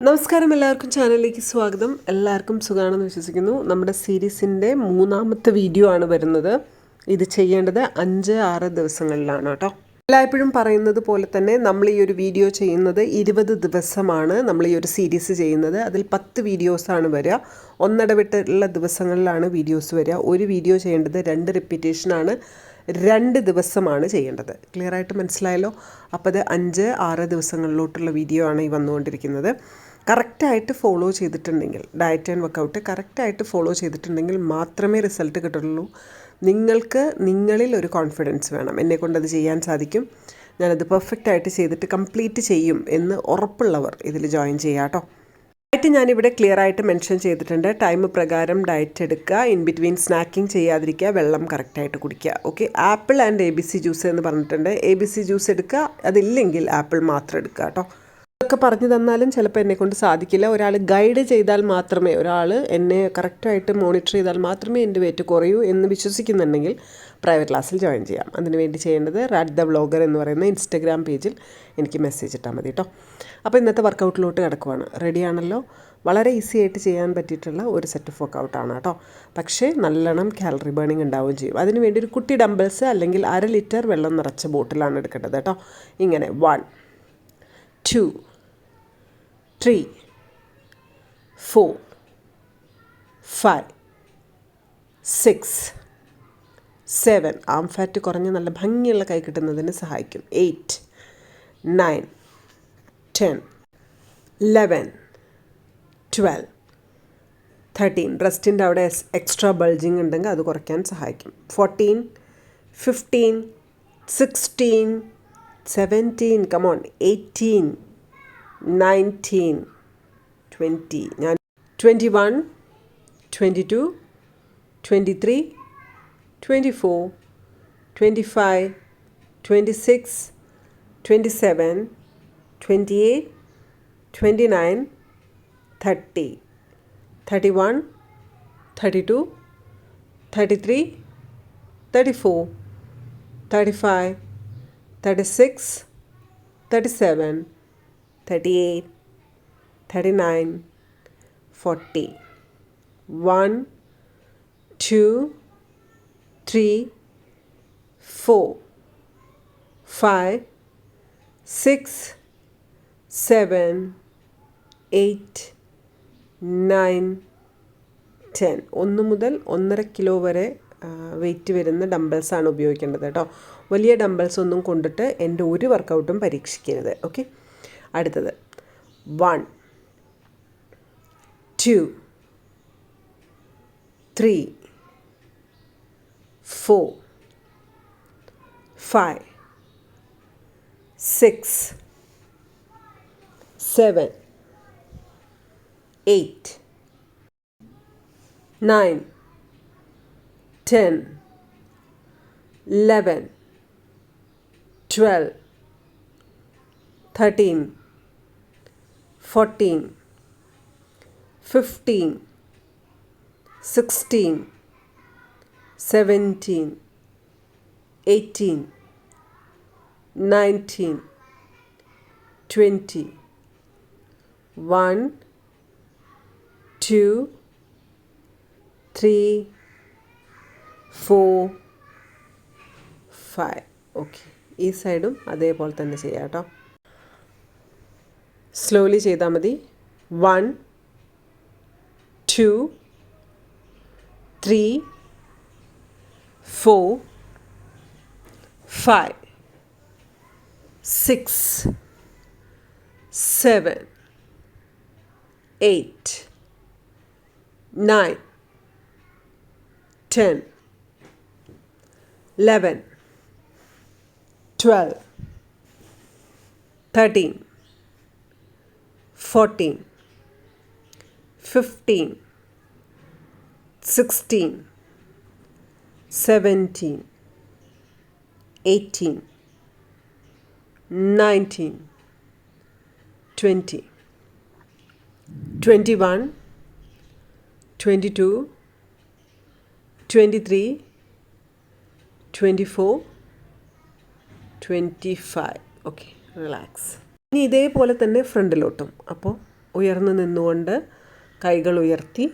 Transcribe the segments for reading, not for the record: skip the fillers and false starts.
നമസ്കാരം, എല്ലാവർക്കും ചാനലിലേക്ക് സ്വാഗതം. എല്ലാവർക്കും സുഖമാണെന്ന് വിശ്വസിക്കുന്നു. നമ്മുടെ സീരീസിൻ്റെ 3ാമത്തെ വീഡിയോ ആണ് വരുന്നത്. ഇത് ചെയ്യേണ്ടത് 5-6 ദിവസങ്ങളിലാണ് കേട്ടോ. എല്ലായ്പ്പോഴും പറയുന്നത് പോലെ തന്നെ നമ്മൾ ഈ ഒരു വീഡിയോ ചെയ്യുന്നത് 20 ദിവസമാണ് നമ്മൾ ഈ ഒരു സീരീസ് ചെയ്യുന്നത്. അതിൽ 10 വീഡിയോസാണ് വരിക. ഒന്നിടവിട്ടുള്ള ദിവസങ്ങളിലാണ് വീഡിയോസ് വരിക. ഒരു വീഡിയോ ചെയ്യേണ്ടത് 2 റിപ്പീറ്റേഷനാണ്. 2 ദിവസമാണ് ചെയ്യേണ്ടത്. ക്ലിയർ ആയിട്ട് മനസ്സിലായല്ലോ? അപ്പോൾ അത് 5-6 ദിവസങ്ങളിലോട്ടുള്ള വീഡിയോ ആണ് ഈ വന്നുകൊണ്ടിരിക്കുന്നത്. കറക്റ്റായിട്ട് ഫോളോ ചെയ്തിട്ടുണ്ടെങ്കിൽ, ഡയറ്റ് ആൻഡ് വർക്കൗട്ട് കറക്റ്റായിട്ട് ഫോളോ ചെയ്തിട്ടുണ്ടെങ്കിൽ മാത്രമേ റിസൾട്ട് കിട്ടുള്ളൂ. നിങ്ങൾക്ക് നിങ്ങളിൽ ഒരു കോൺഫിഡൻസ് വേണം. എന്നെക്കൊണ്ടത് ചെയ്യാൻ സാധിക്കും, ഞാനത് പെർഫെക്റ്റായിട്ട് ചെയ്തിട്ട് കംപ്ലീറ്റ് ചെയ്യും എന്ന് ഉറപ്പുള്ളവർ ഇതിൽ ജോയിൻ ചെയ്യാം കേട്ടോ. ഡയറ്റ് ഞാനിവിടെ ക്ലിയർ ആയിട്ട് മെൻഷൻ ചെയ്തിട്ടുണ്ട്. ടൈം പ്രകാരം ഡയറ്റ് എടുക്കുക, ഇൻ ബിറ്റ്വീൻ സ്നാക്കിംഗ് ചെയ്യാതിരിക്കുക, വെള്ളം കറക്റ്റായിട്ട് കുടിക്കുക. Okay, apple and ABC juice എന്ന് പറഞ്ഞിട്ടുണ്ട്. ABC ജ്യൂസ് എടുക്കുക, അതില്ലെങ്കിൽ ആപ്പിൾ മാത്രം എടുക്കുക കേട്ടോ. ഇതൊക്കെ പറഞ്ഞു തന്നാലും ചിലപ്പോൾ എന്നെക്കൊണ്ട് സാധിക്കില്ല. ഒരാൾ ഗൈഡ് ചെയ്താൽ മാത്രമേ, ഒരാൾ എന്നെ കറക്റ്റായിട്ട് മോണിറ്റർ ചെയ്താൽ മാത്രമേ എൻ്റെ വെയിറ്റ് കുറയൂ എന്ന് വിശ്വസിക്കുന്നുണ്ടെങ്കിൽ പ്രൈവറ്റ് ക്ലാസ്സിൽ ജോയിൻ ചെയ്യാം. അതിനുവേണ്ടി ചെയ്യേണ്ടത് റാറ്റ് ദ വ്ളോഗർ എന്ന് പറയുന്ന ഇൻസ്റ്റഗ്രാം പേജിൽ എനിക്ക് മെസ്സേജ് ഇട്ടാൽ മതി കേട്ടോ. അപ്പോൾ ഇന്നത്തെ വർക്കൗട്ടിലോട്ട് കിടക്കുവാണ്. റെഡിയാണല്ലോ? വളരെ ഈസി ആയിട്ട് ചെയ്യാൻ പറ്റിയിട്ടുള്ള ഒരു സെറ്റ് ഓഫ് വർക്കൗട്ടാണ് കേട്ടോ. പക്ഷേ നല്ലോണം കാലറി ബേണിംഗ് ഉണ്ടാവുകയും ചെയ്യും. അതിനുവേണ്ടി ഒരു കുട്ടി ഡംബിൾസ് അല്ലെങ്കിൽ 1/2 ലിറ്റർ വെള്ളം നിറച്ച ബോട്ടിലാണ് എടുക്കേണ്ടത് കേട്ടോ. ഇങ്ങനെ 1 2 3 4 5 6 7 ആം ഫാറ്റ് കുറഞ്ഞ് നല്ല ഭംഗിയുള്ള കൈ കിട്ടുന്നതിന് സഹായിക്കും. 8 9 10 11 12 13 ബ്രസ്റ്റിൻ്റെ അവിടെ എക്സ്ട്രാ ബൾജിങ് ഉണ്ടെങ്കിൽ അത് കുറയ്ക്കാൻ സഹായിക്കും. 14 15 16 17 കമോൺ 18 19 20 ഞാൻ 21 22 23 24 25 26 27 28 29 30 31 32 33 34 35 36 37 38 39 40 1 2 3 4 5 6 7 8 9 10 1 മുതൽ 1.5 കിലോ വരെ വെയിറ്റ് വരുന്ന ഡംബിൾസാണ് ഉപയോഗിക്കേണ്ടത് കേട്ടോ. വലിയ ഡംബിൾസ് ഒന്നും കൊണ്ടിട്ട് എൻ്റെ ഒരു വർക്കൗട്ടും പരീക്ഷിക്കരുത്. ഓക്കെ, അടുത്തത് 1 2 3 4 5 6 7 8 9 10 11 12 13 14 15 16 17 18 19 20 1 2 3 4 5 ഓക്കെ, ഈ സൈഡും അതേപോലെ തന്നെ ചെയ്യാം കേട്ടോ. സ്ലോലി ചെയ്താൽ മതി. 1 2 3 4 5 6 7 8 9 10 11 12 13 14 15 16 17 18 19 20 21 22 23 24 25 ഓക്കെ, റിലാക്സ്. ഇനി ഇതേപോലെ തന്നെ ഫ്രണ്ടിലോട്ടും. അപ്പോൾ ഉയർന്നു നിന്നുകൊണ്ട് കൈകൾ ഉയർത്തി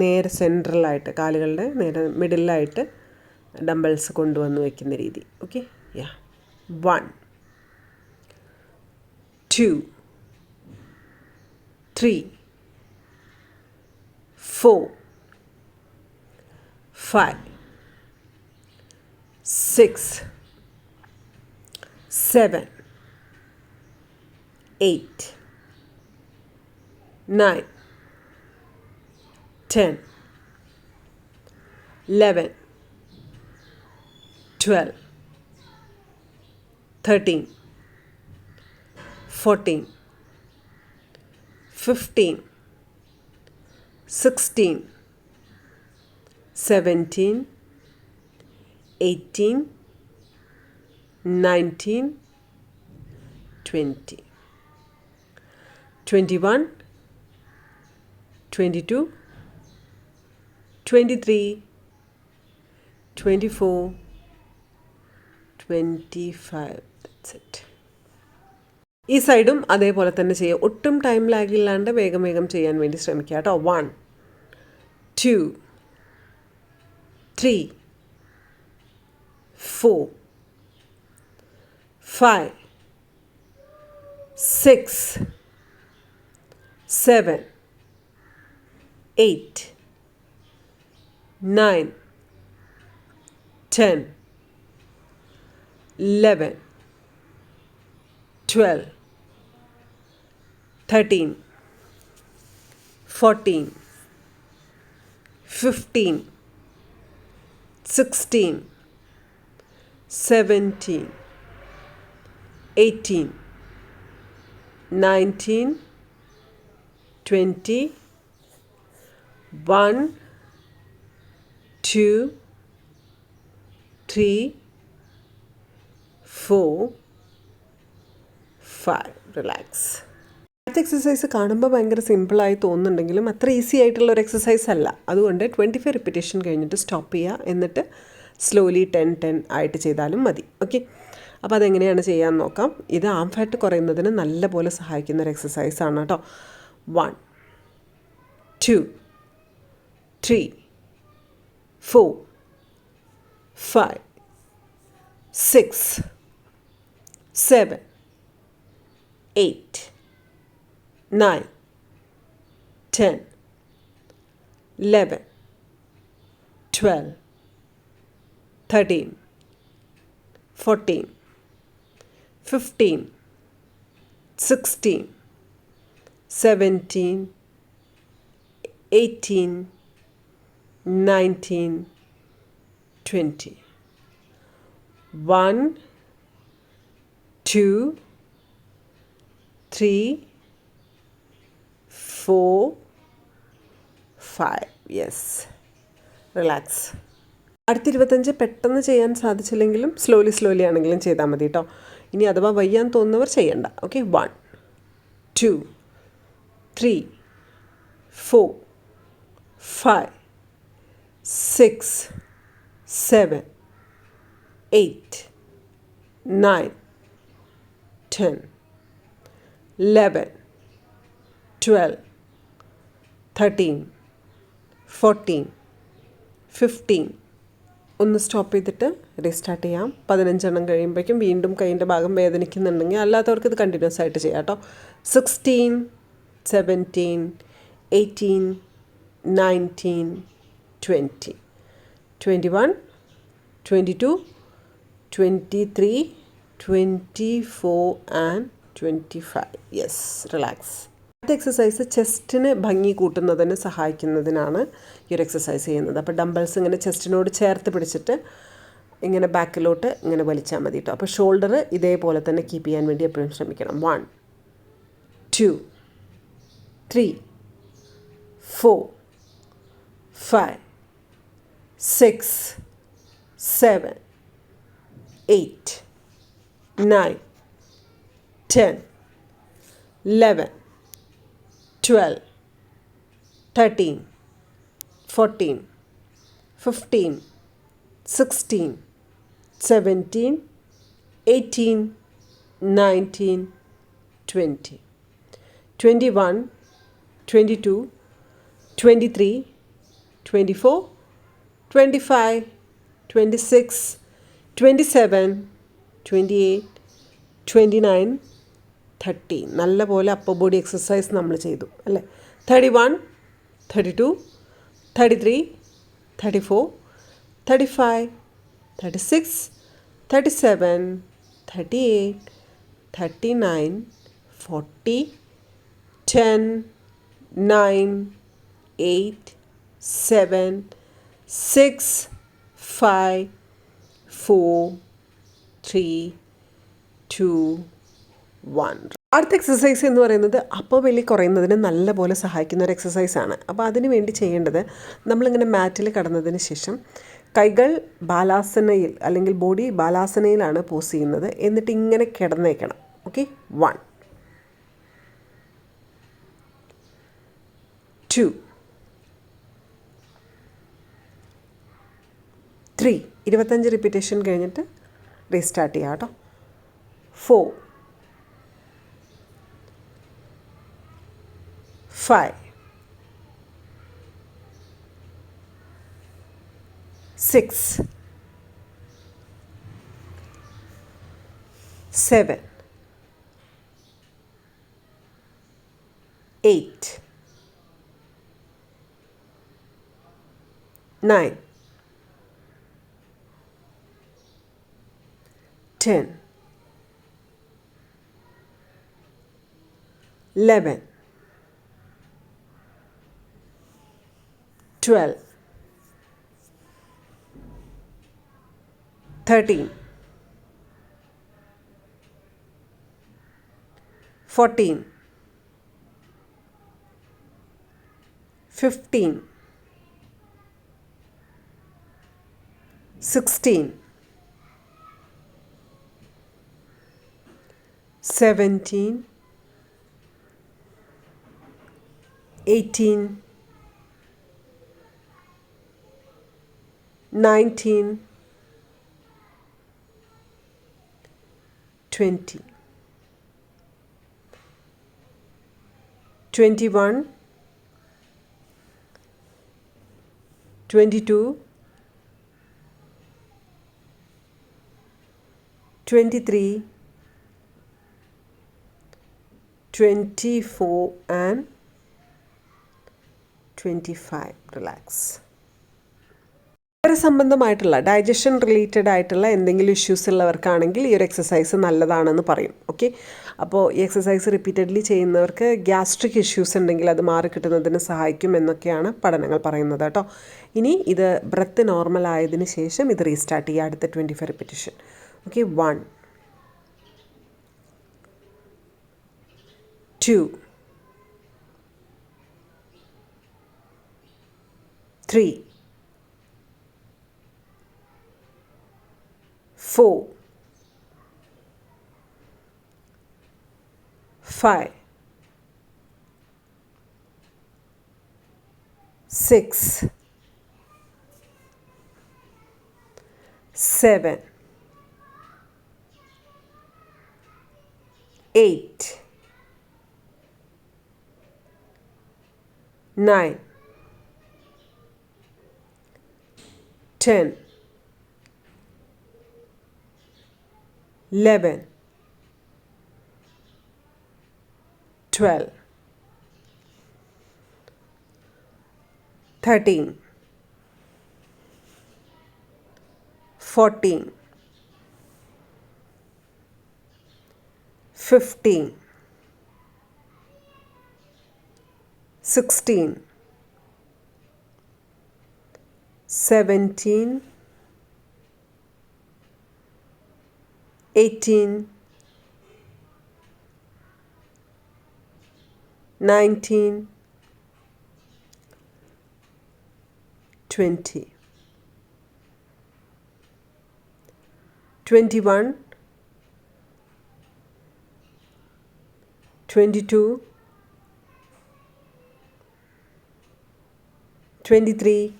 നേരെ സെൻട്രലായിട്ട് കാലുകളുടെ നേരെ മിഡിലായിട്ട് ഡംബിൾസ് കൊണ്ടുവന്ന് വയ്ക്കുന്ന രീതി. Okay, yeah. 1 2 3 4 5 6 7 8 9 10 11 12 13 14 15 16 17 18 19 20 21 22 23 24 25. That's it. ഈ സൈഡും അതേപോലെ തന്നെ ചെയ്യുക. ഒട്ടും ടൈം ലാഗില്ലാണ്ട് വേഗം വേഗം ചെയ്യാൻ വേണ്ടി ശ്രമിക്കുക കേട്ടോ. 1 2 3 4 5 6 7 8 9 10 11 12 13 14 15 16 17 18 19 20 1 2 3 4 5. റിലാക്സ്. അടുത്ത എക്സസൈസ് കാണുമ്പോൾ ഭയങ്കര സിമ്പിളായി തോന്നുന്നുണ്ടെങ്കിലും അത്ര ഈസി ആയിട്ടുള്ളൊരു എക്സസൈസ് അല്ല. അതുകൊണ്ട് 25 റിപ്പിറ്റേഷൻ കഴിഞ്ഞിട്ട് സ്റ്റോപ്പ് ചെയ്യുക. എന്നിട്ട് സ്ലോലി 10-10 ആയിട്ട് ചെയ്താലും മതി. ഓക്കെ, അപ്പോൾ അതെങ്ങനെയാണ് ചെയ്യാമെന്ന് നോക്കാം. ഇത് ആം ഫാറ്റ് കുറയുന്നതിന് നല്ലപോലെ സഹായിക്കുന്ന ഒരു എക്സസൈസാണ് കേട്ടോ. 1 2 3 4 5 6 7 8 9 10 11 12 13 14 15 16 17 18 19 20 1 2 3 4 5. Yes, relax. അടുത്ത 25 പെട്ടെന്ന് ചെയ്യാൻ സാധിച്ചില്ലെങ്കിലും സ്ലോലി ആണെങ്കിലും ചെയ്താൽ മതി കേട്ടോ. ഇനി അഥവാ വയ്യാൻ തോന്നുന്നവർ ചെയ്യണ്ട. ഓക്കെ, 1 2 3 4 5 6 7 8 9 10 11 12 13 14 15. ഒന്ന് സ്റ്റോപ്പ് ചെയ്തിട്ട് റീസ്റ്റാർട്ട് ചെയ്യാം. 15 എണ്ണം കഴിയുമ്പോഴേക്കും വീണ്ടും കൈയിൻ്റെ ഭാഗം വേദനിക്കുന്നുണ്ടെങ്കിൽ അല്ലാത്തവർക്ക് ഇത് കണ്ടിന്യൂസ് ആയിട്ട് ചെയ്യാം കേട്ടോ. 16 17 18 19 20 21 22 23 24 and 25. Yes, relax. അടുത്ത എക്സസൈസ് ചെസ്റ്റിന് ഭംഗി കൂട്ടുന്നതിന് സഹായിക്കുന്നതിനാണ് ഈ ഒരു എക്സസൈസ് ചെയ്യുന്നത്. അപ്പോൾ ഡംബിൾസ് ഇങ്ങനെ ചെസ്റ്റിനോട് ചേർത്ത് പിടിച്ചിട്ട് ഇങ്ങനെ ബാക്കിലോട്ട് ഇങ്ങനെ വലിച്ചാൽ മതി കേട്ടോ. അപ്പോൾ ഷോൾഡർ ഇതേപോലെ തന്നെ കീപ്പ് ചെയ്യാൻ വേണ്ടി എപ്പോഴും ശ്രമിക്കണം. 1 2 3 4 5 6 7 8 9 10 11 12 13 14 15 16 17 18 19 20 21, 22, 23, 24, 25, 26, 27, 28, 29, 30. നല്ല പോലെ അപ്പർ ബോഡി എക്സസൈസ് നമ്മൾ ചെയ്തു അല്ലേ. 31, 32, 33, 34, 35, 36, 37, 38, 39, 40, 10, 9, 8, 7, 6, 5, 4, 3, 2, 1. അടുത്ത എക്സസൈസ് എന്ന് പറയുന്നത് അപ്പർ ബെല്ലി കുറയുന്നതിന് നല്ലപോലെ സഹായിക്കുന്ന ഒരു എക്സസൈസാണ്. അപ്പോൾ അതിന് വേണ്ടി ചെയ്യേണ്ടത്, നമ്മളിങ്ങനെ മാറ്റിൽ കടന്നതിന് ശേഷം കൈകൾ ബാലാസനയിൽ അല്ലെങ്കിൽ ബോഡി ബാലാസനയിലാണ് പോസ് ചെയ്യുന്നത്. എന്നിട്ട് ഇങ്ങനെ കിടന്നേക്കണം. ഓക്കെ. 1, 2, 3. 25 റിപ്പീറ്റേഷൻ കഴിഞ്ഞിട്ട് റീസ്റ്റാർട്ട് ചെയ്യാം കേട്ടോ. 4, 5, 6, 7, 8, 9, 10, 11, 12, 13, 14, 15, 16, 17, 18, 19, 20, 21, 22, 23, 24 and 25. റിലാക്സ്. സംബന്ധമായിട്ടുള്ള ഡൈജഷൻ റിലേറ്റഡ് ആയിട്ടുള്ള എന്തെങ്കിലും ഇഷ്യൂസ് ഉള്ളവർക്കാണെങ്കിൽ ഈ ഒരു എക്സസൈസ് നല്ലതാണെന്ന് പറയും. ഓക്കെ. അപ്പോൾ ഈ എക്സസൈസ് റിപ്പീറ്റഡ്ലി ചെയ്യുന്നവർക്ക് ഗ്യാസ്ട്രിക് ഇഷ്യൂസ് ഉണ്ടെങ്കിൽ അത് മാറിക്കിട്ടുന്നതിന് സഹായിക്കും എന്നൊക്കെയാണ് പഠനങ്ങൾ പറയുന്നത് കേട്ടോ. ഇനി ഇത് ബ്രത്ത് നോർമൽ ആയതിനു ശേഷം ഇത് റീസ്റ്റാർട്ട് ചെയ്യുക അടുത്ത 25 റിപ്പീറ്റേഷൻ. ഓക്കെ. 1, 2, 3, 4, 5, 6, 7, 8, 9, 10, 11, 12, 13, 14, 15, 16, 17, 18, 19, 20, 21, 22, 23,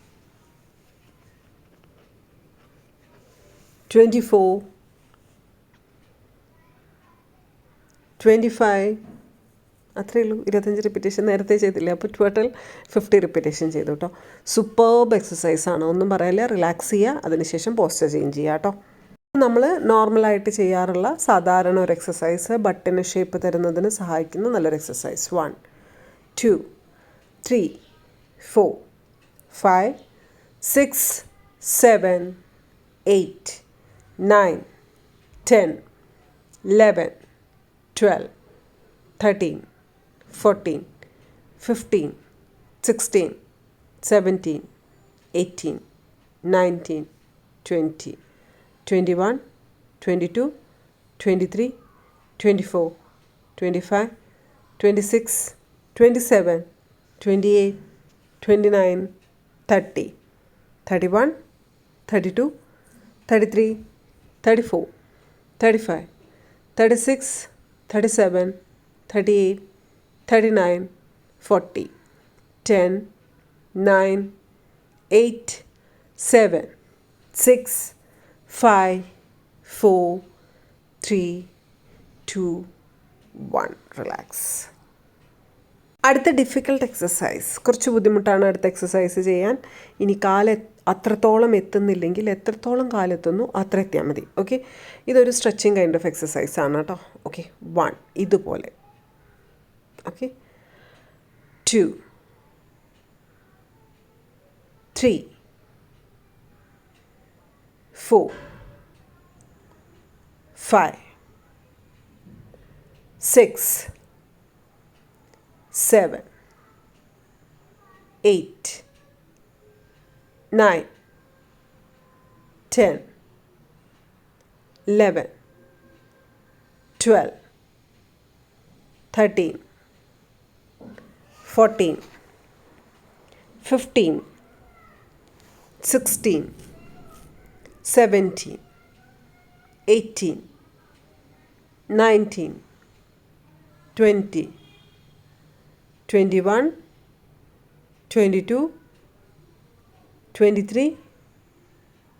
24, 25 അത്രയേ ഉള്ളൂ. 25 റിപ്പീറ്റേഷൻ നേരത്തെ ചെയ്തില്ല. അപ്പോൾ ടോട്ടൽ 50 റിപ്പീറ്റേഷൻ ചെയ്തു കേട്ടോ. സൂപ്പർബ് എക്സസൈസാണ്, ഒന്നും പറയാനില്ല. റിലാക്സ് ചെയ്യുക, അതിനുശേഷം പോസ്റ്റർ ചേഞ്ച് ചെയ്യുക കേട്ടോ. നമ്മൾ നോർമലായിട്ട് ചെയ്യാറുള്ള സാധാരണ ഒരു എക്സസൈസ്, ബട്ടിന് ഷേപ്പ് തരുന്നതിന് സഹായിക്കുന്ന നല്ലൊരു എക്സസൈസ്. 1 2 3 4 5 6 7 8 9 10 11 12 13 14 15 16 17 18 19 20 21 22 23 24 25 26 27 28 29 30 31 32 33 34 35 36 37 38 39 40 10 9 8 7 6 5 4 3 2 1. റിലാക്സ്. അടുത്ത ഡിഫിക്കൽട്ട് എക്സസൈസ്, കുറച്ച് ബുദ്ധിമുട്ടാണ് അടുത്ത എക്സസൈസ് ചെയ്യാൻ. ഇനി അത്രത്തോളം എത്തുന്നില്ലെങ്കിൽ എത്രത്തോളം കാലെത്തുന്നു അത്ര എത്തിയാൽ മതി. ഓക്കെ, ഇതൊരു സ്ട്രെച്ചിങ് കൈൻഡ് ഓഫ് എക്സസൈസ് ആണ് കേട്ടോ. ഓക്കെ, 1 ഇതുപോലെ. ഓക്കെ, 2 3 4 5 6 7 8 9 10 11 12 13 14 15 16 17 18 19 20 21 22 23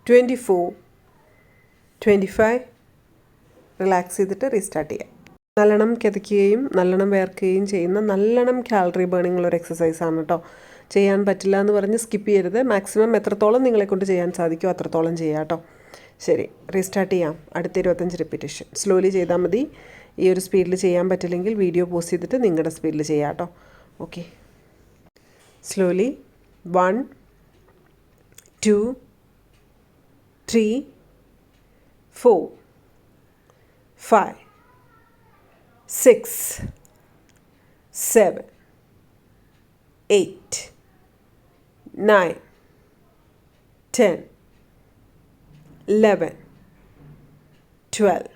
24 25. റിലാക്സ് ചെയ്തിട്ട് റീസ്റ്റാർട്ട് ചെയ്യാം. നല്ലോണം കിതയ്ക്കുകയും നല്ലോണം വേർക്കുകയും ചെയ്യുന്ന നല്ലോണം കാലറി ബേണിംഗ് ഉള്ളൊരു എക്സസൈസാണ് കേട്ടോ. ചെയ്യാൻ പറ്റില്ല എന്ന് പറഞ്ഞ് സ്കിപ്പ് ചെയ്യരുത്. മാക്സിമം എത്രത്തോളം നിങ്ങളെക്കൊണ്ട് ചെയ്യാൻ സാധിക്കുമോ അത്രത്തോളം ചെയ്യാം കേട്ടോ. ശരി, റീസ്റ്റാർട്ട് ചെയ്യാം. അടുത്ത 25 റിപ്പീറ്റേഷൻ സ്ലോലി ചെയ്താൽ മതി. ഈ ഒരു സ്പീഡിൽ ചെയ്യാൻ പറ്റില്ലെങ്കിൽ വീഡിയോ പോസ്റ്റ് ചെയ്തിട്ട് നിങ്ങളുടെ സ്പീഡിൽ ചെയ്യാം കേട്ടോ. Okay, slowly. 1 2 3 4 5 6 7 8 9 10 11 12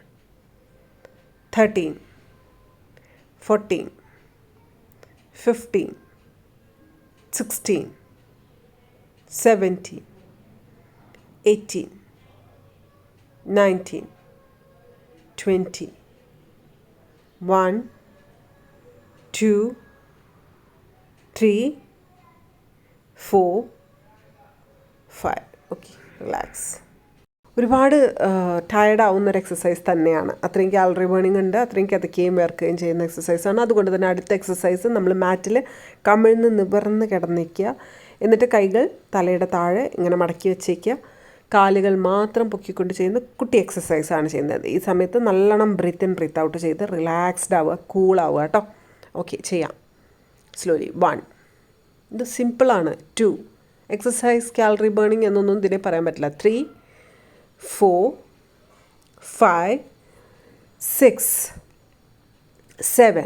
13 14 15 16 17 18 19 20 1 2 3 4 5. Okay, relax. ഒരുപാട് ടയർഡ് ആവുന്ന ഒരു എക്സസൈസ് തന്നെയാണ്. അത്രയും കാലറി ബേണിംഗ് ഉണ്ട്, അത്രയും കിതയ്ക്കുകയും വേർക്കുകയും ചെയ്യുന്ന എക്സസൈസാണ്. അതുകൊണ്ട് തന്നെ അടുത്ത എക്സസൈസ് നമ്മൾ മാറ്റിൽ കമിഴ്ന്ന് നിവർന്ന് കിടന്നിരിക്കുക. എന്നിട്ട് കൈകൾ തലയുടെ താഴെ ഇങ്ങനെ മടക്കി വെച്ചേക്കുക. കാലുകൾ മാത്രം പൊക്കിക്കൊണ്ട് ചെയ്യുന്ന കുട്ടി എക്സസൈസാണ് ചെയ്യുന്നത്. ഈ സമയത്ത് നല്ലോണം ബ്രീത്ത് ഇൻ ബ്രീത്ത് ഔട്ട് ചെയ്ത് റിലാക്സ്ഡ് ആവുക, കൂളാവുക കേട്ടോ. ഓക്കെ, ചെയ്യാം. സ്ലോലി. 1. ഇത് സിമ്പിളാണ്. 2. എക്സസൈസ് കാലറി ബേണിംഗ് എന്നൊന്നും ഇതിനെ പറയാൻ പറ്റില്ല. 3 4 5 6 7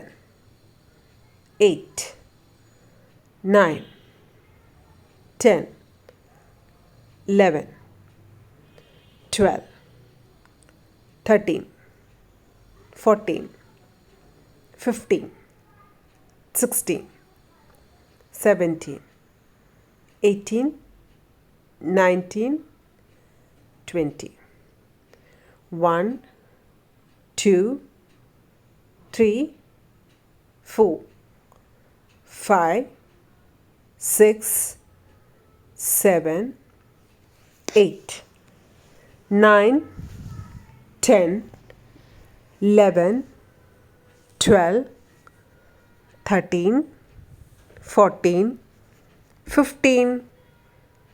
8 9 10 11 12 13 14 15 16 17 18 19 20. 1 2 3 4 5 6 7 8 9 10 11 12 13, 14, 15,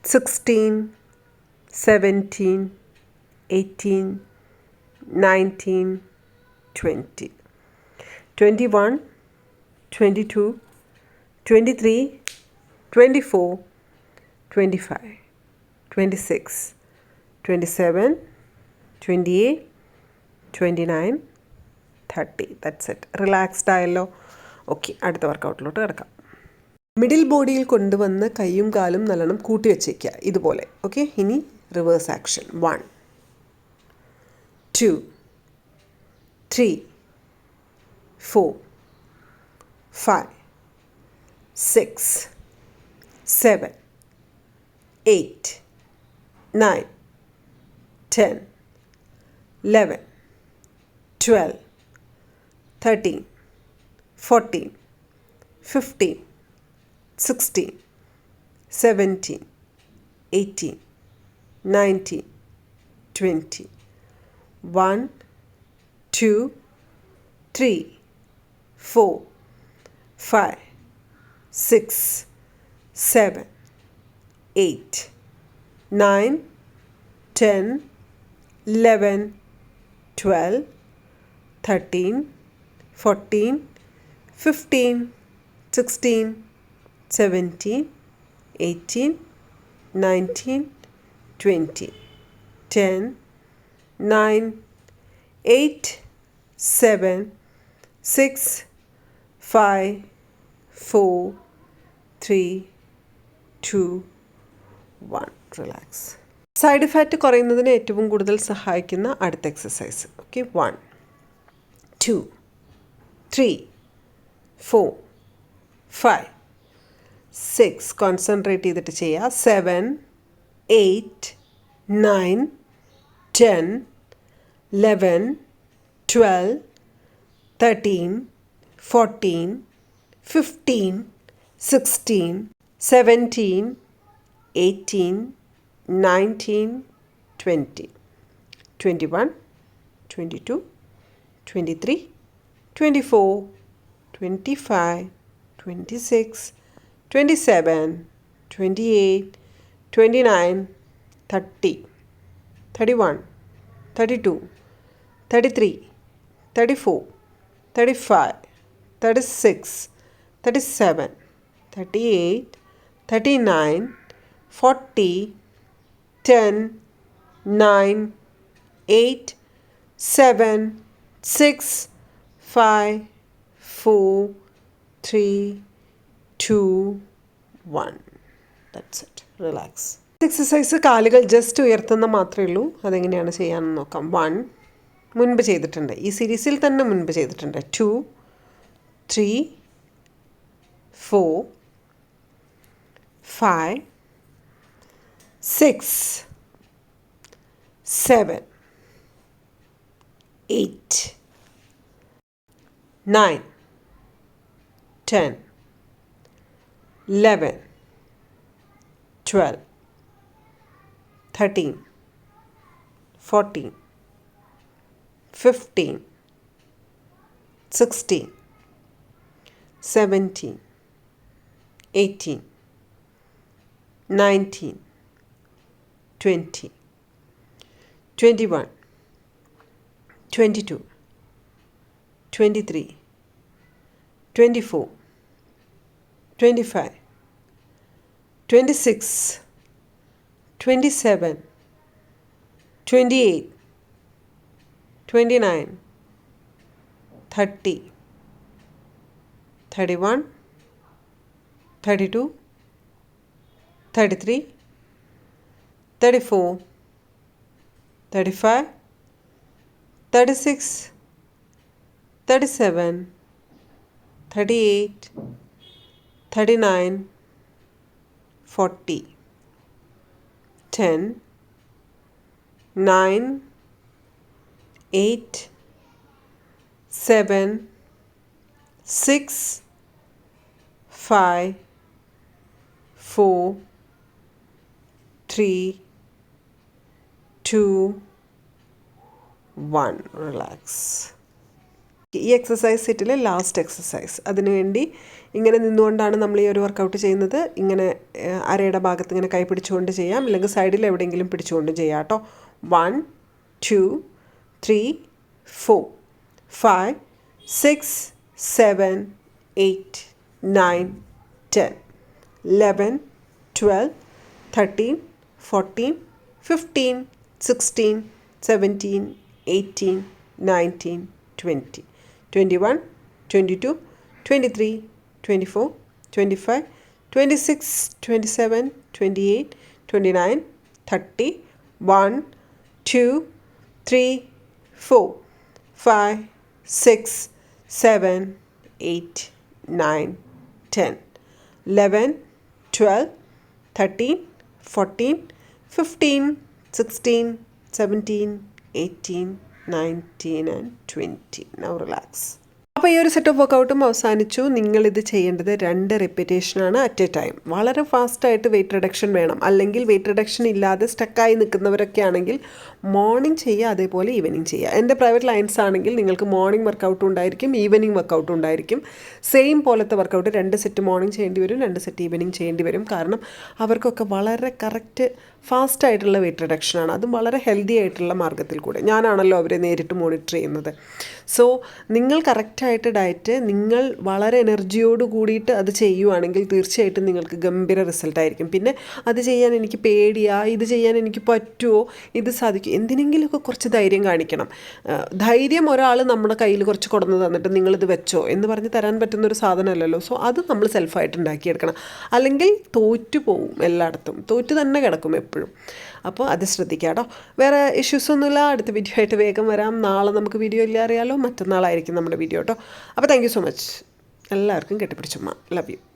16, 17, 18, 19, 20, 21, 22, 23, 24, 25, 26, 27, 28, 29, 30. That's it. Relaxed ആയല്ലോ. ഓക്കെ, അടുത്ത വർക്കൗട്ടിലോട്ട് കിടക്കാം. മിഡിൽ ബോഡിയിൽ കൊണ്ടുവന്ന് കൈയും കാലും നല്ലോണം കൂട്ടി വെച്ചേക്കുക ഇതുപോലെ. ഓക്കെ, ഇനി reverse action. 1, 2, 3, 4, 5, 6, 7, 8, 9, 10, 11, 12, 13, 14, 15, 16, 17, 18, 19, 20. 1, 2, 3, 4, 5, 6, 7, 8, 9, 10, 11, 12, 13, 14, 15, 16, 17, 18, 19, 20. 10, 9, 8, 7, 6, 5, 4, 3, 2, 1. Relax. Side fat കുറയുന്നതിന് ഏറ്റവും കൂടുതൽ സഹായിക്കുന്ന അടുത്ത എക്സസൈസ്. ഓക്കെ, 1, 2, 3, 4, 5, 6. കോൺസെൻട്രേറ്റ് ചെയ്തിട്ട് ചെയ്യുക. 7, 8, 9, 10, 11, 12, 13, 14, 15, 16, 17, 18, 19, 20, 21, 22, 23, 24, 25, 26, 27, 28, 29, 30, 31, 32, 33, 34, 35, 36, 37, 38, 39, 40, 10, 9, 8, 7, 6, 5, 4, 3, 2, 1. That's it. Relax. എക്സസൈസ് കാലുകൾ ജസ്റ്റ് ഉയർത്തുന്ന മാത്രമേ ഉള്ളൂ. അതെങ്ങനെയാണ് ചെയ്യാമെന്ന് നോക്കാം. 1 മുൻപ് ചെയ്തിട്ടുണ്ട്, ഈ സീരീസിൽ തന്നെ മുൻപ് ചെയ്തിട്ടുണ്ട്. 2, 3, 4, 5, 6, 7, 8, 9, 10, 11, 12, 13, 14, 15, 16, 17, 18, 19, 20, 21, 22, 23, 24, 25, 26, 27, 28, 29, 30, 31, 32, 33, 34, 35, 36, 37, 38, 39, 40, 10, 9, 8, 7, 6, 5, 4, 3, 2, 1. Relax. ഈ എക്സസൈസ് സെറ്റിലെ ലാസ്റ്റ് എക്സസൈസ്. അതിനുവേണ്ടി ഇങ്ങനെ നിന്നുകൊണ്ടാണ് നമ്മൾ ഈ ഒരു വർക്കൗട്ട് ചെയ്യുന്നത്. ഇങ്ങനെ അരയുടെ ഭാഗത്ത് ഇങ്ങനെ കൈ പിടിച്ചുകൊണ്ട് ചെയ്യാം, അല്ലെങ്കിൽ സൈഡിൽ എവിടെയെങ്കിലും പിടിച്ചുകൊണ്ട് ചെയ്യാം കേട്ടോ. 1 2 3 4 5 6 7 8 9 10 11 12 13 14 15 16 17 18 19 20 21 22 23 24 25 26 27 28 29 30 1 2 3 4 5 6 7 8 9 10 11 12 13 14 15 16 17 18 19 and 20. Now relax. അപ്പോൾ ഈ ഒരു സെറ്റ് ഓഫ് വർക്കൗട്ടും അവസാനിച്ചു. നിങ്ങളിത് ചെയ്യേണ്ടത് 2 റെപ്പിറ്റേഷനാണ് അറ്റ് എ ടൈം. വളരെ ഫാസ്റ്റായിട്ട് വെയിറ്റ് റിഡക്ഷൻ വേണം. അല്ലെങ്കിൽ വെയിറ്റ് റിഡക്ഷൻ ഇല്ലാതെ സ്റ്റക്കായി നിൽക്കുന്നവരൊക്കെ ആണെങ്കിൽ മോർണിംഗ് ചെയ്യുക, അതേപോലെ ഈവനിങ് ചെയ്യുക. എൻ്റെ പ്രൈവറ്റ് ലൈൻസ് ആണെങ്കിൽ നിങ്ങൾക്ക് മോർണിംഗ് വർക്കൗട്ടും ഉണ്ടായിരിക്കും, ഈവനിങ് വർക്കൗട്ടും ഉണ്ടായിരിക്കും. സെയിം പോലത്തെ വർക്കൗട്ട് 2 സെറ്റ് മോർണിംഗ് ചെയ്യേണ്ടി വരും, 2 സെറ്റ് ഈവനിങ് ചെയ്യേണ്ടി വരും. കാരണം അവർക്കൊക്കെ വളരെ കറക്റ്റ് ഫാസ്റ്റായിട്ടുള്ള വെയിറ്റ് റിഡക്ഷനാണ്. അതും വളരെ ഹെൽത്തി ആയിട്ടുള്ള മാർഗ്ഗത്തിൽ കൂടെ. ഞാനാണല്ലോ അവരെ നേരിട്ട് മോണിറ്റർ ചെയ്യുന്നത്. സോ നിങ്ങൾ കറക്റ്റായിട്ട് ഡയറ്റ്, നിങ്ങൾ വളരെ എനർജിയോട് കൂടിയിട്ട് അത് ചെയ്യുവാണെങ്കിൽ തീർച്ചയായിട്ടും നിങ്ങൾക്ക് ഗംഭീര റിസൾട്ടായിരിക്കും. പിന്നെ അത് ചെയ്യാൻ എനിക്ക് പേടിയാ, ഇത് ചെയ്യാൻ എനിക്ക് പറ്റുമോ, ഇത് സാധിക്കും, എന്തിനെങ്കിലുമൊക്കെ കുറച്ച് ധൈര്യം കാണിക്കണം. ധൈര്യം ഒരാൾ നമ്മുടെ കയ്യിൽ കുറച്ച് കൊടുന്ന് തന്നിട്ട് നിങ്ങളിത് വെച്ചോ എന്ന് പറഞ്ഞ് തരാൻ പറ്റുന്നൊരു സാധനമല്ലല്ലോ. സോ അത് നമ്മൾ സെൽഫായിട്ട് ഉണ്ടാക്കിയെടുക്കണം. അല്ലെങ്കിൽ തോറ്റു പോവും, എല്ലായിടത്തും തോറ്റു തന്നെ കിടക്കും എപ്പോഴും. അപ്പോൾ അത് ശ്രദ്ധിക്കാം കേട്ടോ. വേറെ ഇഷ്യൂസൊന്നുമില്ല. അടുത്ത വീഡിയോ ആയിട്ട് വേഗം വരാം. നാളെ നമുക്ക് വീഡിയോ ഇല്ല അറിയാലോ, മറ്റന്നാളായിരിക്കും നമ്മുടെ വീഡിയോ കേട്ടോ. അപ്പോൾ താങ്ക് യു സോ മച്ച്. എല്ലാവർക്കും കെട്ടിപ്പിടിച്ചുമ്മ. Love you.